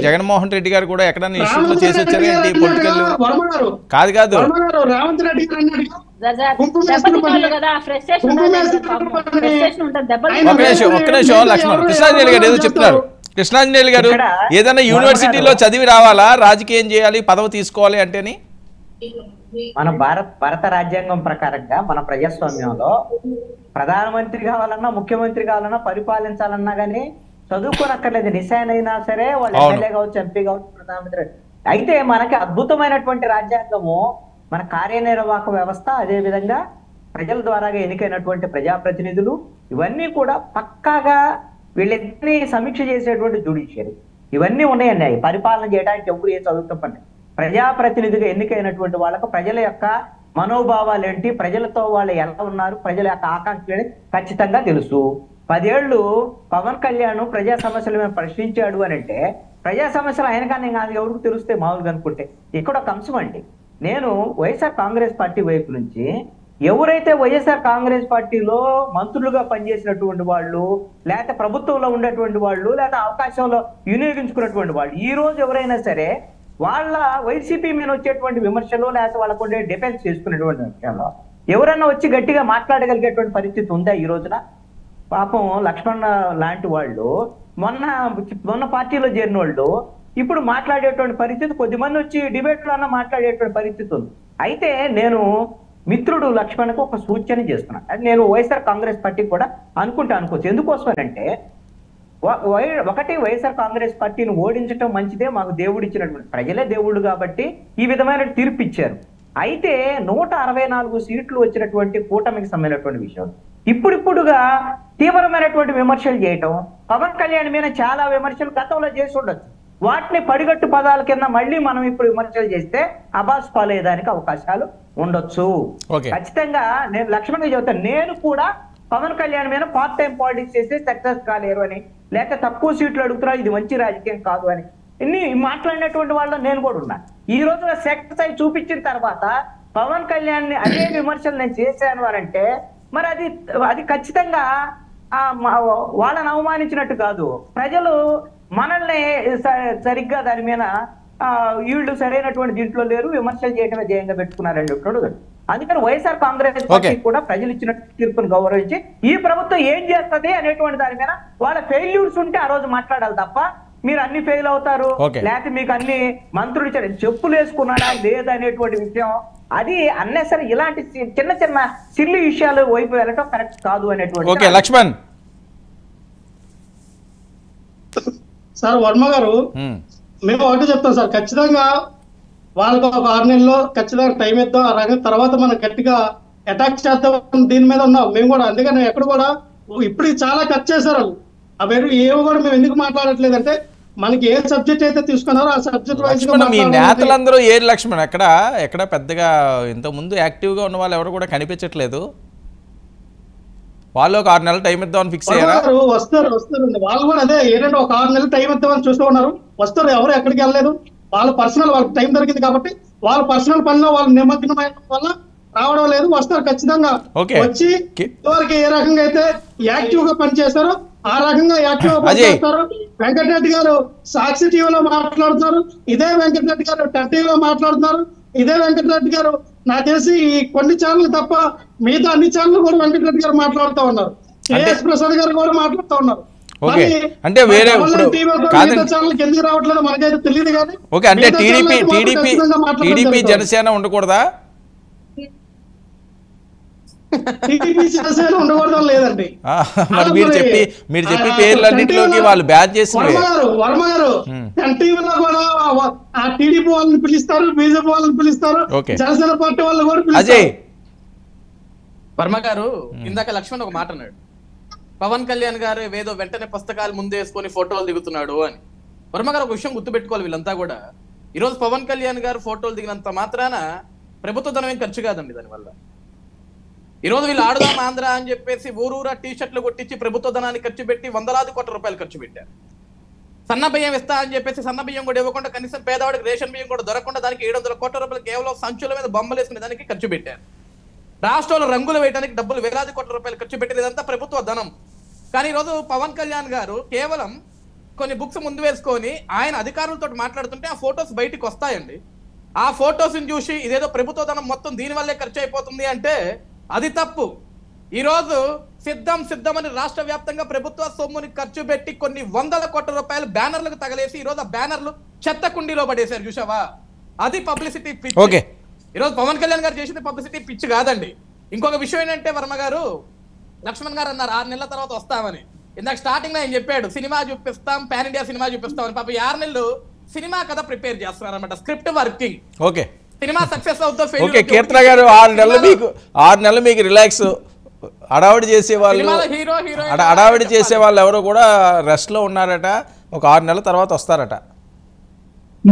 జగన్మోహన్ రెడ్డి గారు కూడా ఎక్కడన్నా ఇష్యూలో చేసి వచ్చారు ఏంటి పొలిటికల్? కాదు రేవంత్ రెడ్డి గారు ఒక్క నిమిషం లక్ష్మణ్. కృష్ణాంజలి గారు ఏదో చెప్తున్నారు. కృష్ణాంజలి గారు ఏదైనా యూనివర్సిటీలో చదివి రావాలా, రాజకీయం చేయాలి, పదవి తీసుకోవాలి అంటేని? మన భారత రాజ్యాంగం ప్రకారంగా మన ప్రజాస్వామ్యంలో ప్రధానమంత్రి కావాలన్నా, ముఖ్యమంత్రి కావాలన్నా, పరిపాలించాలన్నా గానీ చదువుకోనక్కర్లేదు. నిశానైనా సరే వాళ్ళు ఎమ్మెల్యే కావచ్చు, ఎంపీ కావచ్చు, ప్రధానమంత్రి. అయితే మనకి అద్భుతమైనటువంటి రాజ్యాంగము, మన కార్యనిర్వాహక వ్యవస్థ, అదే విధంగా ప్రజల ద్వారా ఎన్నికైనటువంటి ప్రజాప్రతినిధులు, ఇవన్నీ కూడా పక్కాగా వీళ్ళిద్దరినీ సమీక్ష చేసేటువంటి జ్యుడిషియరీ ఇవన్నీ ఉన్నాయండి. పరిపాలన చేయడానికి ఎవరు ఏ చదువుతాం? ప్రజాప్రతినిధిగా ఎన్నికైనటువంటి వాళ్ళకు ప్రజల యొక్క మనోభావాలు ఏంటి, ప్రజలతో వాళ్ళు ఎలా ఉన్నారు, ప్రజల యొక్క ఆకాంక్షలు ఖచ్చితంగా తెలుసు. 10 ఏళ్ళు పవన్ కళ్యాణ్ ప్రజా సమస్యలు మేము ప్రశ్నించాడు అని అంటే, ప్రజా సమస్యలు ఆయన కానీ కాదు ఎవరికి తెలుస్తే మామూలుగా అనుకుంటే. ఇక్కడ ఒక అంశం అండి, నేను వైఎస్ఆర్ కాంగ్రెస్ పార్టీ వైపు నుంచి ఎవరైతే వైఎస్ఆర్ కాంగ్రెస్ పార్టీలో మంత్రులుగా పనిచేసినటువంటి వాళ్ళు, లేకపోతే ప్రభుత్వంలో ఉండేటువంటి వాళ్ళు, లేకపోతే అవకాశంలో వినియోగించుకున్నటువంటి వాళ్ళు, ఈ రోజు ఎవరైనా సరే వాళ్ళ వైసీపీ మీద వచ్చేటువంటి విమర్శలు, లేకపోతే వాళ్ళకు ఉండే డిఫెన్స్ చేసుకునేటువంటి విషయంలో ఎవరన్నా వచ్చి గట్టిగా మాట్లాడగలిగేటువంటి పరిస్థితి ఉందా ఈ రోజున? పాపం లక్ష్మణ్ లాంటి వాళ్ళు మొన్న పార్టీలో చేరిన వాళ్ళు ఇప్పుడు మాట్లాడేటువంటి పరిస్థితి, కొద్దిమంది వచ్చి డిబేట్లో అన్న మాట్లాడేటువంటి పరిస్థితి ఉంది. అయితే నేను మిత్రుడు లక్ష్మణ్కు ఒక సూచన చేస్తున్నాను. అది నేను వైఎస్ఆర్ కాంగ్రెస్ పార్టీకి కూడా అనుకోవచ్చు. ఎందుకోసమనంటే, ఒకటి వైఎస్ఆర్ కాంగ్రెస్ పార్టీని ఓడించడం మంచిదే, మాకు దేవుడు ఇచ్చినటువంటి ప్రజలే దేవుళ్ళు కాబట్టి ఈ విధమైన తీర్పు ఇచ్చారు. అయితే 164 సీట్లు వచ్చినటువంటి కూటమికి సంబంధించినటువంటి విషయం ఇప్పుడిప్పుడుగా తీవ్రమైనటువంటి విమర్శలు చేయటం, పవన్ కళ్యాణ్ మీద చాలా విమర్శలు గతంలో చేసి ఉండొచ్చు, వాటిని పడిగట్టు పదాల కింద మళ్ళీ మనం ఇప్పుడు విమర్శలు చేస్తే అబాస్ పాలయ్యేదానికి అవకాశాలు ఉండొచ్చు. ఖచ్చితంగా నేను లక్ష్మణ్గా చెబుతాను, నేను కూడా పవన్ కళ్యాణ్ మీద పార్ట్ టైం పాలిటిక్స్ చేస్తే సక్సెస్ కాలేరు అని, లేక తక్కువ సీట్లు అడుగుతున్నారు, ఇది మంచి రాజకీయం కాదు అని ఇన్ని మాట్లాడినటువంటి వాళ్ళు నేను కూడా ఉన్నాను. ఈ రోజు సక్సెస్ అయి చూపించిన తర్వాత పవన్ కళ్యాణ్ ని అదే విమర్శలు నేను చేశాను అని అంటే, మరి అది ఖచ్చితంగా వాళ్ళని అవమానించినట్టు కాదు. ప్రజలు మనల్ని సరిగ్గా దాని మీద వీళ్ళు సరైనటువంటి దీంట్లో లేరు, విమర్శలు చేయడమే ధ్యేయంగా పెట్టుకున్నారని చెప్తున్నాడు. అందుకని వైఎస్ఆర్ కాంగ్రెస్ పార్టీ కూడా ప్రజలు ఇచ్చిన తీర్పును గౌరవించి ఈ ప్రభుత్వం ఏం చేస్తుంది అనేటువంటి దాని మీద వాళ్ళ ఫెయిల్యూర్స్ ఉంటే ఆ రోజు మాట్లాడాలి తప్ప, మీరు అన్ని ఫెయిల్ అవుతారు, లేకపోతే మీకు అన్ని మంత్రులు చెప్పులు వేసుకున్నాడా లేదనేటువంటి విషయం, అది అన్నెసరి ఇలాంటి చిన్న చిన్న సిల్లి విషయాలు వైపు వెళ్ళటం కరెక్ట్ కాదు అనేటువంటి. లక్ష్మణ్ సార్, వర్మ గారు మేము ఒకటి చెప్తాం సార్, ఖచ్చితంగా వాళ్ళకి ఒక 6 నెలల్లో ఖచ్చితంగా టైం ఇద్దాం, ఆ రకం తర్వాత మనం గట్టిగా అటాక్ చేద్దాం దీని మీద ఉన్నాం మేము కూడా. అందుకని ఎక్కడ కూడా ఇప్పుడు చాలా కట్ చేశారు అవి ఏమో కూడా మేము ఎందుకు మాట్లాడట్లేదు అంటే, మనకి ఏ సబ్జెక్ట్ అయితే తీసుకున్నారో ఆ సబ్జెక్ట్ వైజ్ మీ నేతలందరూ ఏ లక్ష్మణ్ ఎక్కడ పెద్దగా ఇంతకు ముందు యాక్టివ్ గా ఉన్న వాళ్ళు ఎవరు కూడా కనిపించట్లేదు, వాళ్ళు ఒక 6 నెలలు టైం ఇద్దామని ఫిక్స్ అయ్యారు. వస్తారండి వాళ్ళు కూడా అదే ఏంటంటే ఒక 6 నెలలు టైం ఇద్దామని చూస్తూ ఉన్నారు. వస్తారు, ఎవరు ఎక్కడికి వెళ్ళలేదు, వాళ్ళ పర్సనల్ వాళ్ళకి టైం దొరికింది కాబట్టి వాళ్ళ పర్సనల్ పనిలో వాళ్ళు నిమగ్నమైన వల్ల రావడం లేదు. వస్తారు ఖచ్చితంగా, వచ్చి ఎవరికి ఏ రకంగా అయితే యాక్టివ్ గా పనిచేస్తారో ఆ రకంగా యాక్టివ్ గా పనిచేస్తారు. వెంకటరెడ్డి గారు సాక్షి టీవీలో మాట్లాడుతున్నారు, ఇదే వెంకటరెడ్డి గారు టీవీలో మాట్లాడుతున్నారు, ఇదే వెంకటరెడ్డి గారు నాకు తెలిసి ఈ కొన్ని ఛానల్ తప్ప మిగతా అన్ని ఛానల్ కూడా వెంకటరెడ్డి గారు మాట్లాడుతూ ఉన్నారు, కేఎస్ ప్రసాద్ గారు కూడా మాట్లాడుతూ ఉన్నారు. అంటే వేరే ఎందుకు రావట్లేదు మనకైతే తెలియదు కానీ, అంటే టీడీపీ జనసేన ఉండకూడదా? ఉండకూడదు లేదండి. మీరు చెప్పి పేర్లన్నింటిలోకి వాళ్ళు బ్యాచ్ చేసి వర్మ గారు టీవీలో కూడా ఆ టీడీపీ వాళ్ళని పిలుస్తారు, బీజేపీ వాళ్ళని పిలుస్తారు, జనసేన పార్టీ వాళ్ళు కూడా పిలుస్తారు. వర్మ గారు ఇందాక లక్ష్మణ్ ఒక మాట అన్నాడు, పవన్ కళ్యాణ్ గారు ఏదో వెంటనే పుస్తకాలు ముందేసుకొని ఫోటోలు దిగుతున్నాడు అని. వర్మ గారు ఒక విషయం గుర్తుపెట్టుకోవాలి, వీళ్ళంతా కూడా ఈరోజు పవన్ కళ్యాణ్ గారు ఫోటోలు దిగినంత మాత్రాన ప్రభుత్వ ధనం ఏం ఖర్చు కాదండి. దానివల్ల ఈరోజు వీళ్ళు ఆడుదాం ఆంధ్ర అని చెప్పేసి ఊరూరా టీ-షర్ట్లు కొట్టించి ప్రభుత్వ ధనాన్ని ఖర్చు పెట్టి వందలాది కోట్ల రూపాయలు ఖర్చు పెట్టారు. సన్న బియ్యం ఇస్తా అని చెప్పేసి సన్న బియ్యం కూడా ఇవ్వకుండా కనీసం పేదవాడికి రేషన్ బియ్యం కూడా దొరకకుండా దానికి 700 కోట్ల రూపాయలు కేవలం సంచుల మీద బొమ్మలు వేసుకునే దానికి ఖర్చు పెట్టారు. రాష్ట్రంలో రంగులు వేయడానికి డబ్బులు వేలాది కోట్ల రూపాయలు ఖర్చు పెట్టేదంతా ప్రభుత్వ ధనం. కానీ ఈరోజు పవన్ కళ్యాణ్ గారు కేవలం కొన్ని బుక్స్ ముందు వేసుకొని ఆయన అధికారులతో మాట్లాడుతుంటే ఆ ఫొటోస్ బయటికి వస్తాయండి. ఆ ఫొటోస్ చూసి ఇదేదో ప్రభుత్వ ధనం మొత్తం దీని వల్లే ఖర్చు అయిపోతుంది అంటే అది తప్పు. ఈరోజు సిద్ధమని రాష్ట్ర వ్యాప్తంగా ప్రభుత్వ సొమ్ముని ఖర్చు పెట్టి కొన్ని వందల కోట్ల రూపాయలు బ్యానర్లకు తగలేసి ఈరోజు ఆ బ్యానర్లు చెత్త కుండీలో పడేశారు, చూసావా? అది పబ్లిసిటీ పిచ్చి. ఈరోజు పవన్ కళ్యాణ్ గారు చేసింది పబ్లిసిటీ పిచ్చి కాదండి. ఇంకొక విషయం ఏంటంటే వర్మ గారు, లక్ష్మణ్ గారు అన్నారు 6 నెలల తర్వాత వస్తామని. ఇందాక స్టార్టింగ్ లో ఆయన చెప్పాడు సినిమా చూపిస్తాం, పాన్ ఇండియా సినిమా చూపిస్తామని. పాప 6 నెలలు సినిమా కథ ప్రిపేర్ చేస్తున్నారు అనమాట, script working. Okay, cinema success అవుతో ఓకే. కీర్తన గారు 6 నెలలు మీకు రిలాక్స్. అడావిడి చేసే వాళ్ళు ఎవరో కూడా రెస్ట్ లో ఉన్నారట. ఒక 6 నెలల తర్వాత వస్తారట.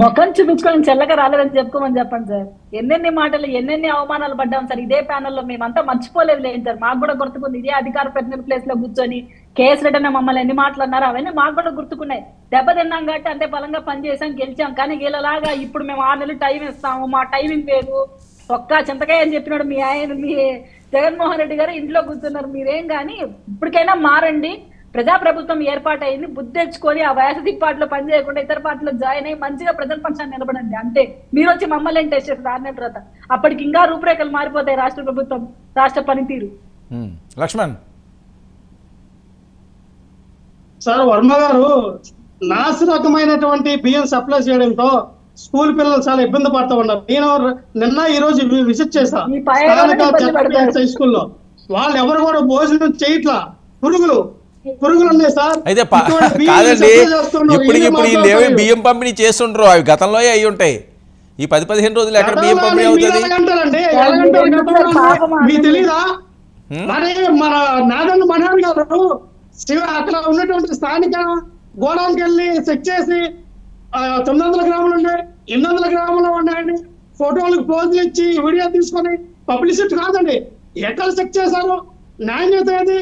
ముఖం చూపించుకొని చెల్లక రాలేదని చెప్పుకోమని చెప్పండి సార్. ఎన్నెన్ని మాటలు, ఎన్నెన్ని అవమానాలు పడ్డాం సార్ ఇదే ప్యానెల్లో. మేమంతా మర్చిపోలేదు లేదు సార్, మాకు కూడా గుర్తుకుంది. ఇదే అధికార ప్రతినిధి ప్లేస్ లో కూర్చొని కేసు రెడ్డి మమ్మల్ని ఎన్ని మాటలు అన్నారు అవన్నీ మాకు కూడా గుర్తుకున్నాయి. దెబ్బతిన్నాం కాబట్టి అంతే బలంగా పనిచేసాం, గెలిచాం. కానీ వీళ్ళలాగా ఇప్పుడు మేము 6 నెలలు టైం ఇస్తాము, మా టైమింగ్ లేదు, ఒక్క చింతకాయ అని చెప్పినాడు మీ జగన్మోహన్ రెడ్డి గారు. ఇంట్లో కూర్చున్నారు మీరేం. కానీ ఇప్పటికైనా మారండి. ప్రజాప్రభుత్వం ఏర్పాటైంది, బుద్ధి తెచ్చుకొని ఆ వయసు పార్టీలో పనిచేయకుండా ఇతర పార్టీలో జాయిన్ అయ్యి మంచిగా ప్రజల పక్షాన్ని నిలబడండి అంతే. మీరు వచ్చి మమ్మల్ని టెస్ట్ చేస్తారు 6 నెలల తర్వాత. అప్పటికి ఇంకా రూపురేఖలు మారిపోతాయి రాష్ట్ర ప్రభుత్వం, రాష్ట్ర పనితీరు. లక్ష్మణ్ సార్, వర్మ గారు నాసిరకమైనటువంటి బియ్యం సప్లై చేయడంతో స్కూల్ పిల్లలు చాలా ఇబ్బంది పడుతూ ఉన్నారు. నేను నిన్న ఈ రోజు విజిట్ చేశా హై స్కూల్లో. వాళ్ళు ఎవరు కూడా భోజనం చేయట్లా, పురుగులు ఉన్నాయి సార్. అయితే కాదండి, ఇప్పుడు వీళ్ళు బియ్యం పంపిణీ చేస్తుండ్రు, అవి గతంలో అయి ఉంటాయి. ఈ 10-15 రోజులు ఎక్కడ బియ్యం పంపిణీ అవుతుంది? మీకు తెలీదా? మన నాదన్న మనోహర్ గారు అక్కడ ఉన్నటువంటి స్థానిక గోడౌన్కి వెళ్ళి చెక్ చేసి 900 గ్రాములు ఉన్నాయి, 800 గ్రాములు ఉన్నాయండి. ఫోటోలకు పోజులు ఇచ్చి వీడియో తీసుకొని పబ్లిసిటీ కాదండి. ఎక్కడ చెక్ చేశారు? నాణ్యత ఏది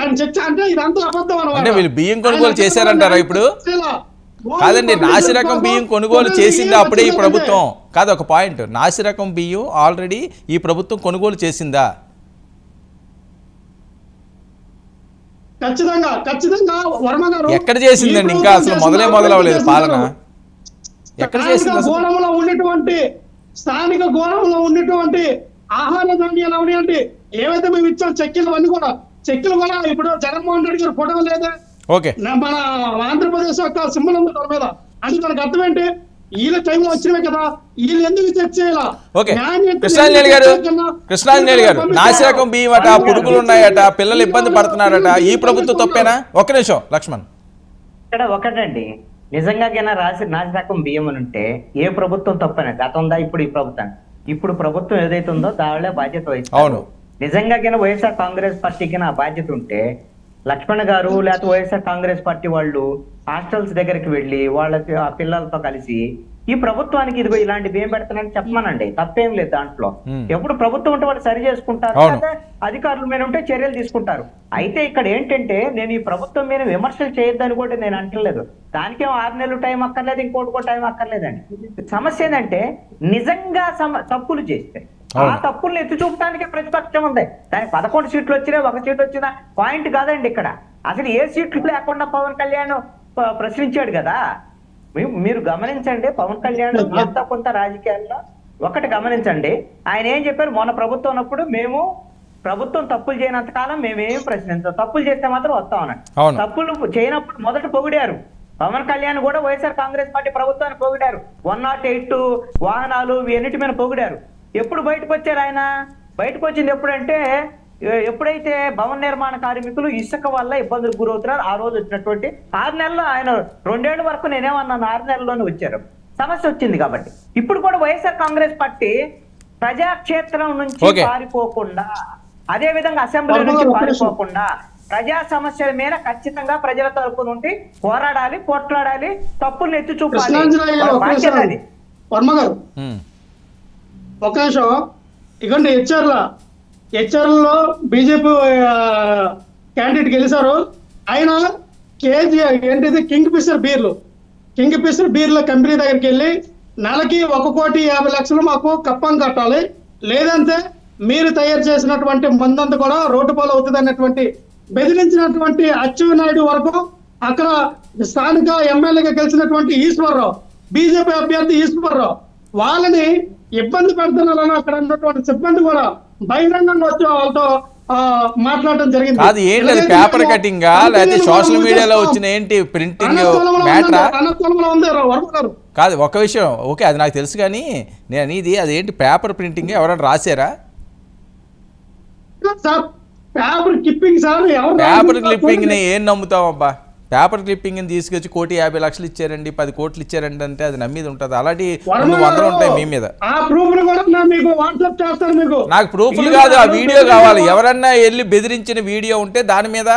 ఆయన చెక్ అంటే ఇదంతా అబద్ధం అంటే వీళ్ళు బియ్యం కొనుగోలు చేశారంటారా ఇప్పుడు? కాదండి, నాసిరకం బియ్యం కొనుగోలు చేసిందా అప్పుడే ఈ ప్రభుత్వం? కాదు, ఒక పాయింట్, నాసిరకం బియ్యం ఆల్రెడీ ఈ ప్రభుత్వం కొనుగోలు చేసిందా? ఖచ్చితంగా వర్మ గారు ఎక్కడ చేసిందండి? ఇంకా అసలు మొదలవలేదు పాలన. ఎక్కడ చేసింది? స్థానిక గోడంలో ఉన్నటువంటి ఆహార ధాన్యాలు అవనివ్వండి, ఏవైతే మేము ఇచ్చాం చెక్కులు అన్ని కూడా ఇప్పుడు జగన్మోహన్ రెడ్డి గారు ఫోటో లేదా మన ఆంధ్రప్రదేశ్ యొక్క సింబల్ ఉంది దాని మీద. అంటే మనకు అర్థం ఏంటి? వీళ్ళ టైంలో వచ్చినవే కదా, వీళ్ళు ఎందుకు చెక్ చేయాలా? కృష్ణాంజనేయులు గారు, నాసిరకం బియ్యం అట, పురుగులు ఉన్నాయట, పిల్లలు ఇబ్బంది పడుతున్నారట, ఈ ప్రభుత్వం తప్పేనా? ఒక్క నిమిషం లక్ష్మణ్. ఇక్కడ ఒకటండి, నిజంగా నాసిరకం బియ్యం అని ఉంటే ఏ ప్రభుత్వం తప్పేనా? గతందా ఇప్పుడు ఈ ప్రభుత్వం? ఇప్పుడు ప్రభుత్వం ఏదైతే ఉందో దానిలో బాధ్యత వహిస్తారు. నిజంగా వైఎస్ఆర్ కాంగ్రెస్ పార్టీకి నా బాధ్యత ఉంటే లక్ష్మణ్ గారు లేకపోతే వైఎస్ఆర్ కాంగ్రెస్ పార్టీ వాళ్ళు హాస్టల్స్ దగ్గరికి వెళ్ళి వాళ్ళ పిల్లలతో కలిసి ఈ ప్రభుత్వానికి ఇదిగో ఇలాంటి బియ్యం పెడతానని చెప్పమనండి, తప్పేం లేదు దాంట్లో. ఎప్పుడు ప్రభుత్వం ఉంటే వాళ్ళు సరి చేసుకుంటారు, అధికారుల మీద ఉంటే చర్యలు తీసుకుంటారు. అయితే ఇక్కడ ఏంటంటే నేను ఈ ప్రభుత్వం మీద విమర్శలు చేయొద్దని కూడా నేను అంటలేదు. దానికేం 6 నెలలు టైం అక్కర్లేదు, ఇంకోటి టైం అక్కర్లేదండి. సమస్య ఏంటంటే నిజంగా తప్పులు చేస్తే ఆ తప్పుల్ని ఎత్తి చూపడానికి ప్రతిపక్షం ఉంది. దానికి 11 సీట్లు వచ్చినా 1 సీట్ వచ్చినా పాయింట్ కాదండి. ఇక్కడ అసలు ఏ సీట్లు లేకుండా పవన్ కళ్యాణ్ ప్రశ్నించాడు కదా. మీరు గమనించండి, పవన్ కళ్యాణ్ ఎంత కొంత రాజకీయాల్లో ఒకటి గమనించండి. ఆయన ఏం చెప్పారు? మొన్న ప్రభుత్వం ఉన్నప్పుడు మేము ప్రభుత్వం తప్పులు చేయనంత కాలం మేమేం ప్రశ్నించాం, తప్పులు చేస్తే మాత్రం వస్తామన్నాడు. తప్పులు చేయనప్పుడు మొదట పొగిడారు. పవన్ కళ్యాణ్ కూడా వైఎస్ఆర్ కాంగ్రెస్ పార్టీ ప్రభుత్వాన్ని పొగిడారు. 108 వాహనాలు ఇవన్నిటి మీద పొగిడారు. ఎప్పుడు బయటకు వచ్చారు ఆయన? బయటకు వచ్చింది ఎప్పుడంటే ఎప్పుడైతే భవన నిర్మాణ కార్మికులు ఇసుక వల్ల ఇబ్బందులకు గురవుతున్నారు ఆ రోజు వచ్చినటువంటి 6 నెలల్లో ఆయన 2 ఏళ్ల వరకు నేనేమన్నాను 6 నెలల్లోనే వచ్చారు. సమస్య వచ్చింది కాబట్టి ఇప్పుడు కూడా వైఎస్ఆర్ కాంగ్రెస్ పార్టీ ప్రజాక్షేత్రం నుంచి పారిపోకుండా, అదే విధంగా అసెంబ్లీ నుంచి పారిపోకుండా ప్రజా సమస్యల మీద ఖచ్చితంగా ప్రజల తరపు నుండి పోరాడాలి, పోట్లాడాలి, తప్పుల్ని ఎత్తి చూపాలి. ఒక నిమిషం ఇగోండి, హెచ్ఆర్లో బీజేపీ క్యాండిడేట్ గెలిచారు. ఆయన కేజీ ఏంటిది కింగ్ ఫిషర్ బీర్లు కంపెనీ దగ్గరికి వెళ్ళి నెలకి 1,50,00,000 మాకు కప్పం కట్టాలి, లేదంటే మీరు తయారు చేసినటువంటి మందంతా కూడా రోడ్డు పాలు అవుతుంది అన్నటువంటి బెదిరించినటువంటి అచ్చెన్నాయుడు వరకు అక్కడ స్థానిక ఎమ్మెల్యేగా గెలిచినటువంటి ఈశ్వరరావు, బీజేపీ అభ్యర్థి ఈశ్వరరావు, వాళ్ళని ఇబ్బంది పెడుతున్నారని అక్కడ ఉన్నటువంటి సిబ్బంది కూడా బహిరంగంగా వచ్చి వాళ్ళతో మాట్లాడడం జరిగింది. కాదు ఏంటి అది పేపర్ కటింగా లేకపోతే సోషల్ మీడియాలో వచ్చిన ఏంటి ప్రింటింగ్ మ్యాటరా? అనకూలంలో ఉంది వర్మ గారు. కాదు ఒక విషయం, ఓకే అది నాకు తెలుసు, కానీ నేను అనేది అదేంటి పేపర్ ప్రింటింగ్ ఎవరైనా రాశారా? సార్ పేపర్ క్లిప్పింగ్ సార్, ఎవరు పేపర్ క్లిప్పింగ్ ని ఏం నమ్ముతాం అబ్బా? పేపర్ క్లిప్పింగ్ ని తీసుకొచ్చి 1,50,00,000 ఇచ్చారండి, 10 కోట్లు ఇచ్చారండి అంటే అది నమ్మేది ఉంటుంది. అలాంటి 100 ఉంటాయి మీ మీద. ఆ ప్రూఫ్లు కూడా నేను మీకు వాట్సాప్ చేస్తాను. మీకు నాకు ప్రూఫ్లు కాదు, ఆ వీడియో కావాలి. ఎవరన్నా వెళ్ళి బెదిరించిన వీడియో ఉంటే దాని మీద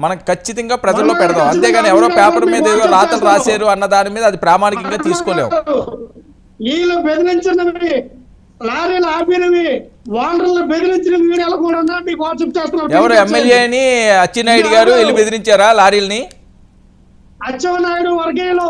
మనం ఖచ్చితంగా ప్రజల్లో పెడదాం. అంతేగాని ఎవరో పేపర్ మీద ఏదో రాతలు రాశారు అన్న దాని మీద అది ప్రామాణికంగా తీసుకోలేము. వీళ్ళు బెదిరించినవి, లారీలు ఆపినవి, ఓనర్లు బెదిరించిన వీడియోలు కూడా మీకు వాట్సాప్ చేస్తున్నాం. ఎవరు ఎమ్మెల్యేని అచ్చెన్నాయుడు గారు వెళ్ళి బెదిరించారా లారీల్ని? అచ్చెన్నాయుడు వర్గీయులు